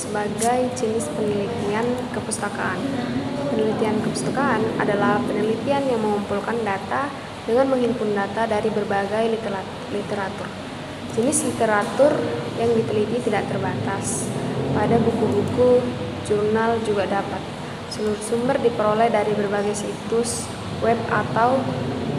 sebagai jenis penelitian kepustakaan. Penelitian kepustakaan adalah penelitian yang mengumpulkan data dengan menghimpun data dari berbagai literatur. Jenis literatur yang diteliti tidak terbatas. Pada buku-buku, jurnal juga dapat. Seluruh sumber diperoleh dari berbagai situs web atau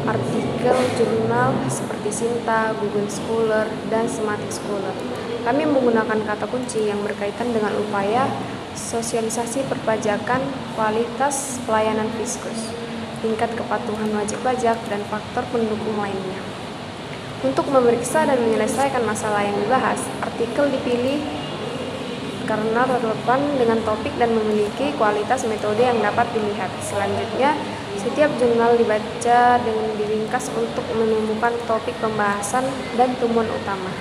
artikel jurnal seperti Sinta, Google Scholar, dan Semantic Scholar. Kami menggunakan kata kunci yang berkaitan dengan upaya sosialisasi perpajakan, kualitas pelayanan fiskus, tingkat kepatuhan wajib pajak, dan faktor pendukung lainnya. Untuk memeriksa dan menyelesaikan masalah yang dibahas, artikel dipilih karena relevan dengan topik dan memiliki kualitas metode yang dapat dilihat. Selanjutnya, setiap jurnal dibaca dengan diringkas untuk menemukan topik pembahasan dan temuan utama.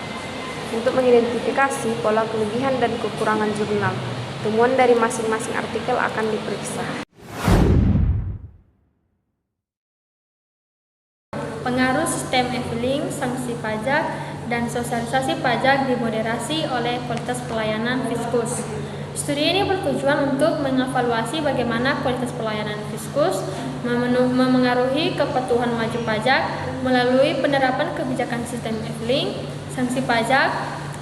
Untuk mengidentifikasi pola kelebihan dan kekurangan jurnal, temuan dari masing-masing artikel akan diperiksa. Pengaruh sistem e-filing, sanksi pajak, dan sosialisasi pajak dimoderasi oleh kualitas pelayanan fiskus. Studi ini bertujuan untuk mengevaluasi bagaimana kualitas pelayanan fiskus memengaruhi kepatuhan wajib pajak melalui penerapan kebijakan sistem e-filing, sanksi pajak,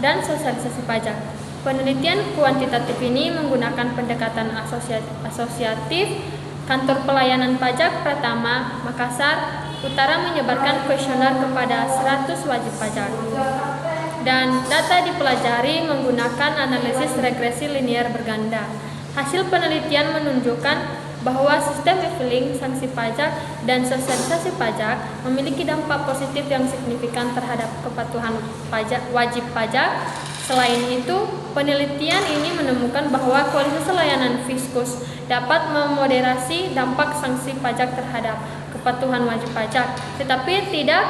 dan sosialisasi pajak. Penelitian kuantitatif ini menggunakan pendekatan asosiatif. Kantor Pelayanan Pajak Pratama, Makassar Utara menyebarkan kuesioner kepada 100 wajib pajak. Dan data dipelajari menggunakan analisis regresi linear berganda. Hasil penelitian menunjukkan bahwa sistem e-filing, sanksi pajak, dan sosialisasi pajak memiliki dampak positif yang signifikan terhadap kepatuhan wajib pajak. Selain itu, penelitian ini menemukan bahwa kualitas layanan fiskus dapat memoderasi dampak sanksi pajak terhadap kepatuhan wajib pajak, tetapi tidak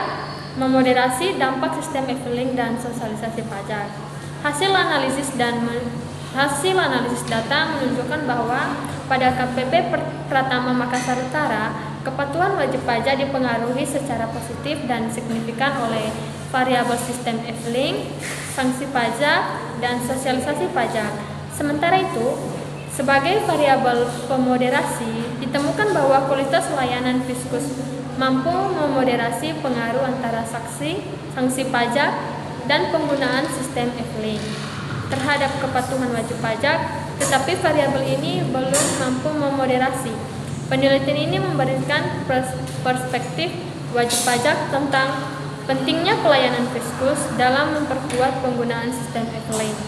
memoderasi dampak sistem e-filing dan sosialisasi pajak. Hasil analisis data menunjukkan bahwa pada KPP Pratama Makassar Utara, kepatuhan wajib pajak dipengaruhi secara positif dan signifikan oleh variabel sistem e-filing, sanksi pajak, dan sosialisasi pajak. Sementara itu, sebagai variabel pemoderasi, ditemukan bahwa kualitas layanan fiskus mampu memoderasi pengaruh antara sanksi pajak, dan penggunaan sistem e-filing terhadap kepatuhan wajib pajak, tetapi variabel ini belum mampu memoderasi. Penelitian ini memberikan perspektif wajib pajak tentang pentingnya pelayanan fiskus dalam memperkuat penggunaan sistem e-filing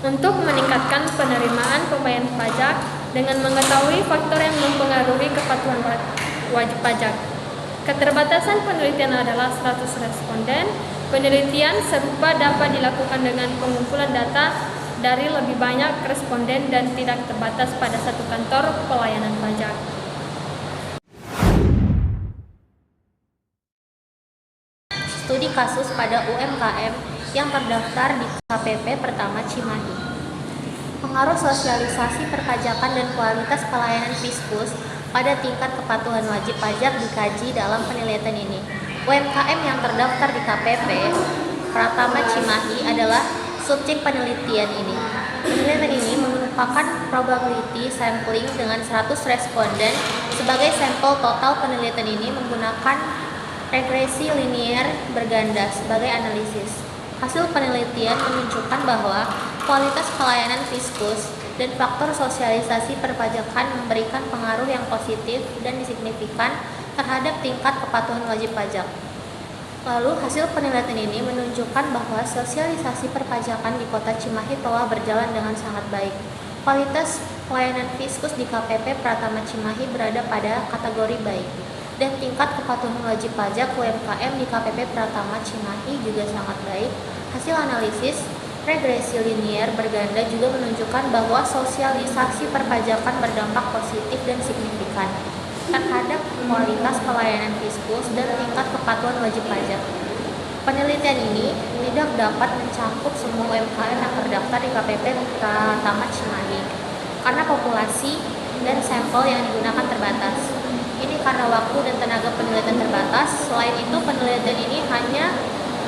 untuk meningkatkan penerimaan pembayaran pajak dengan mengetahui faktor yang mempengaruhi kepatuhan wajib pajak. Keterbatasan penelitian adalah 100 responden. Penelitian serupa dapat dilakukan dengan pengumpulan data dari lebih banyak responden dan tidak terbatas pada satu kantor pelayanan pajak. Studi kasus pada UMKM yang terdaftar di KPP Pertama Cimahi. Pengaruh sosialisasi perpajakan dan kualitas pelayanan fiskus pada tingkat kepatuhan wajib pajak dikaji dalam penelitian ini. UMKM yang terdaftar di KPP Pratama Cimahi adalah subjek penelitian ini. Penelitian ini merupakan probability sampling dengan 100 responden. Sebagai sampel total penelitian ini menggunakan regresi linear berganda sebagai analisis. Hasil penelitian menunjukkan bahwa kualitas pelayanan fiskus dan faktor sosialisasi perpajakan memberikan pengaruh yang positif dan signifikan terhadap tingkat kepatuhan wajib pajak. Lalu, hasil penelitian ini menunjukkan bahwa sosialisasi perpajakan di Kota Cimahi telah berjalan dengan sangat baik. Kualitas pelayanan fiskus di KPP Pratama Cimahi berada pada kategori baik. Dan tingkat kepatuhan wajib pajak UMKM di KPP Pratama Cimahi juga sangat baik. Hasil analisis regresi linear berganda juga menunjukkan bahwa sosialisasi perpajakan berdampak positif dan signifikan terhadap kualitas pelayanan fiskus dan tingkat kepatuhan wajib pajak. Penelitian ini tidak dapat mencakup semua UMKM yang terdaftar di KPP Pratama Cimahi karena populasi dan sampel yang digunakan terbatas. Ini karena waktu dan tenaga penelitian terbatas. Selain itu, penelitian ini hanya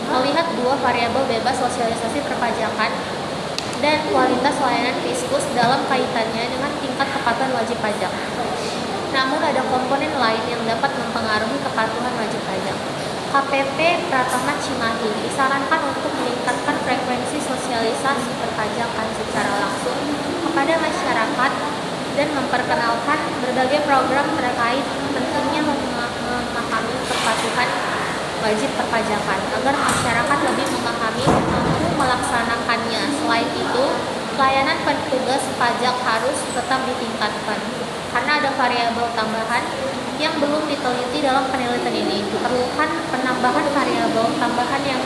melihat dua variabel bebas sosialisasi perpajakan, dan kualitas layanan Fiskus dalam kaitannya dengan tingkat kepatuhan wajib pajak. Namun ada komponen lain yang dapat mempengaruhi kepatuhan wajib pajak. KPP Pratama Cimahi disarankan untuk meningkatkan frekuensi sosialisasi perpajakan secara langsung kepada masyarakat dan memperkenalkan berbagai program terkait pentingnya memahami kepatuhan wajib perpajakan agar masyarakat lebih memahami dan mampu melaksanakannya. Selain itu, pelayanan petugas pajak harus tetap ditingkatkan karena ada variabel tambahan yang belum diteliti dalam penelitian ini. Diperlukan penambahan variabel tambahan yang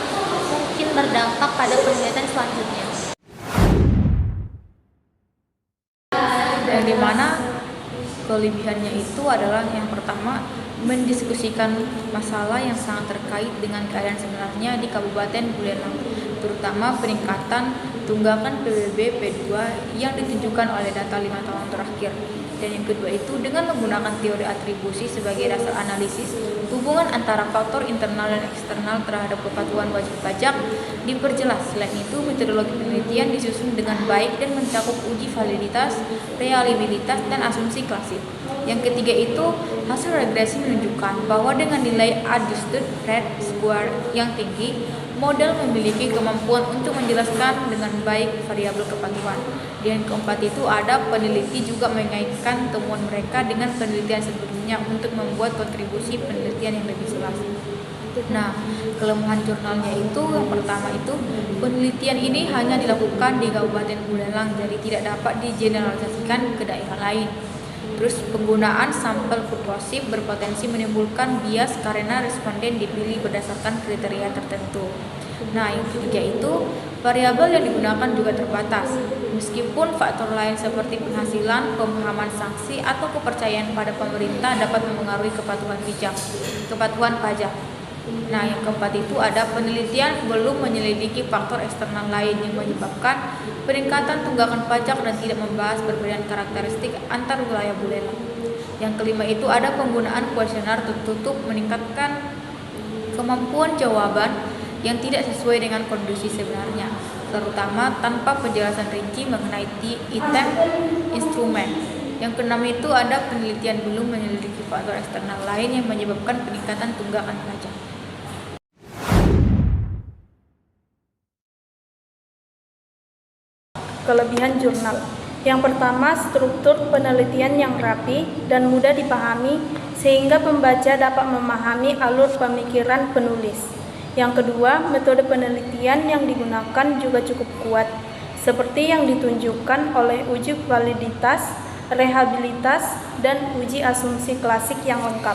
mungkin berdampak pada penelitian selanjutnya. Yang dimana kelebihannya itu adalah yang pertama, mendiskusikan masalah yang sangat terkait dengan keadaan sebenarnya di Kabupaten Buleleng, terutama peningkatan tunggakan PBB P2 yang ditunjukkan oleh data 5 tahun terakhir. Dan yang kedua itu dengan menggunakan teori atribusi sebagai dasar analisis hubungan antara faktor internal dan eksternal terhadap kepatuhan wajib pajak diperjelas. Selain itu, metodologi penelitian disusun dengan baik dan mencakup uji validitas, reliabilitas, dan asumsi klasik. Yang ketiga itu, hasil regresi menunjukkan bahwa dengan nilai adjusted rate square yang tinggi, model memiliki kemampuan untuk menjelaskan dengan baik variabel kepatuhan. Dan yang keempat itu, ada peneliti juga mengaitkan temuan mereka dengan penelitian sebelumnya untuk membuat kontribusi penelitian yang lebih jelas. Nah, kelemahan jurnalnya itu yang pertama itu, penelitian ini hanya dilakukan di Kabupaten Buleleng, jadi tidak dapat digeneralisasikan ke daerah lain. Terus penggunaan sampel purposif berpotensi menimbulkan bias karena responden dipilih berdasarkan kriteria tertentu. Nah, yang ketiga itu, variabel yang digunakan juga terbatas. Meskipun faktor lain seperti penghasilan, pemahaman sanksi, atau kepercayaan pada pemerintah dapat mempengaruhi kepatuhan pajak. Nah, yang keempat itu ada penelitian belum menyelidiki faktor eksternal lain yang menyebabkan peningkatan tunggakan pajak dan tidak membahas perbedaan karakteristik antar wilayah Buleleng. Yang kelima itu ada penggunaan kuesioner tertutup meningkatkan kemampuan jawaban yang tidak sesuai dengan kondisi sebenarnya, terutama tanpa penjelasan rinci mengenai item instrumen. Yang keenam itu ada penelitian belum menyelidiki faktor eksternal lain yang menyebabkan peningkatan tunggakan pajak. Kelebihan jurnal. Yang pertama, struktur penelitian yang rapi dan mudah dipahami sehingga pembaca dapat memahami alur pemikiran penulis. Yang kedua, metode penelitian yang digunakan juga cukup kuat, seperti yang ditunjukkan oleh uji validitas, rehabilitas, dan uji asumsi klasik yang lengkap.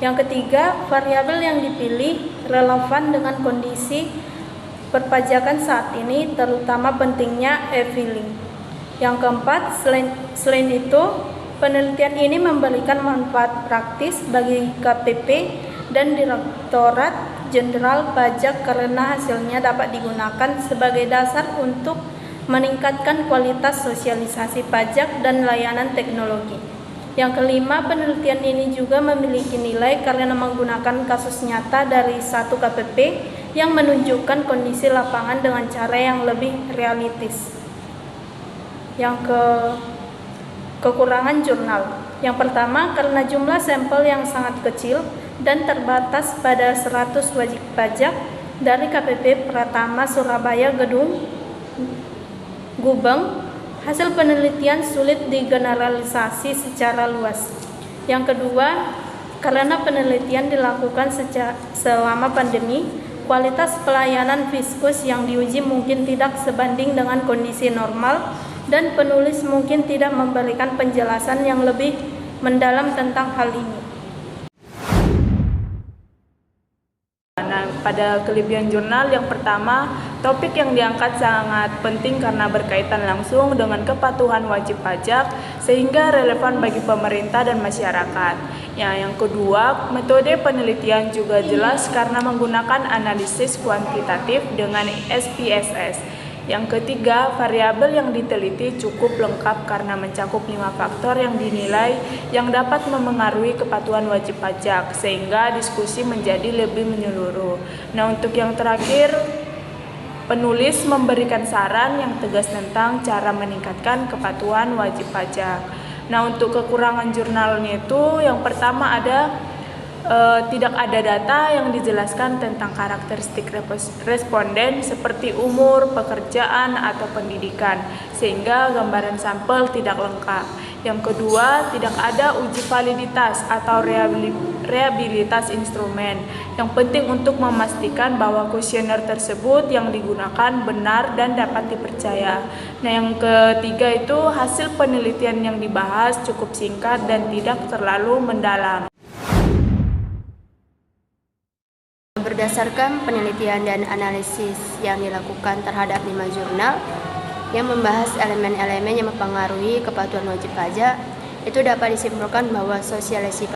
Yang ketiga, variabel yang dipilih relevan dengan kondisi perpajakan saat ini, terutama pentingnya e-filing. Yang keempat, selain itu, penelitian ini memberikan manfaat praktis bagi KPP dan Direktorat Jenderal Pajak karena hasilnya dapat digunakan sebagai dasar untuk meningkatkan kualitas sosialisasi pajak dan layanan teknologi. Yang kelima, penelitian ini juga memiliki nilai karena menggunakan kasus nyata dari satu KPP yang menunjukkan kondisi lapangan dengan cara yang lebih realistis. Yang kekurangan jurnal. Yang pertama, karena jumlah sampel yang sangat kecil dan terbatas pada 100 wajib pajak dari KPP Pratama Surabaya Gubeng, hasil penelitian sulit digeneralisasi secara luas. Yang kedua, karena penelitian dilakukan selama pandemi, kualitas pelayanan Fiskus yang diuji mungkin tidak sebanding dengan kondisi normal dan penulis mungkin tidak memberikan penjelasan yang lebih mendalam tentang hal ini. Nah, pada kelebihan jurnal yang pertama, topik yang diangkat sangat penting karena berkaitan langsung dengan kepatuhan wajib pajak sehingga relevan bagi pemerintah dan masyarakat. Yang kedua, metode penelitian juga jelas karena menggunakan analisis kuantitatif dengan SPSS. Yang ketiga, variabel yang diteliti cukup lengkap karena mencakup 5 faktor yang dinilai yang dapat memengaruhi kepatuhan wajib pajak, sehingga diskusi menjadi lebih menyeluruh. Nah, untuk yang terakhir, Penulis memberikan saran yang tegas tentang cara meningkatkan kepatuhan wajib pajak. Nah, untuk kekurangan jurnalnya itu yang pertama tidak ada data yang dijelaskan tentang karakteristik responden seperti umur, pekerjaan, atau pendidikan, sehingga gambaran sampel tidak lengkap. Yang kedua, tidak ada uji validitas atau reliabilitas instrumen. Yang penting untuk memastikan bahwa kuesioner tersebut yang digunakan benar dan dapat dipercaya. Nah, yang ketiga itu hasil penelitian yang dibahas cukup singkat dan tidak terlalu mendalam. Berdasarkan penelitian dan analisis yang dilakukan terhadap 5 jurnal yang membahas elemen-elemen yang mempengaruhi kepatuhan wajib pajak, itu dapat disimpulkan bahwa sosialisasi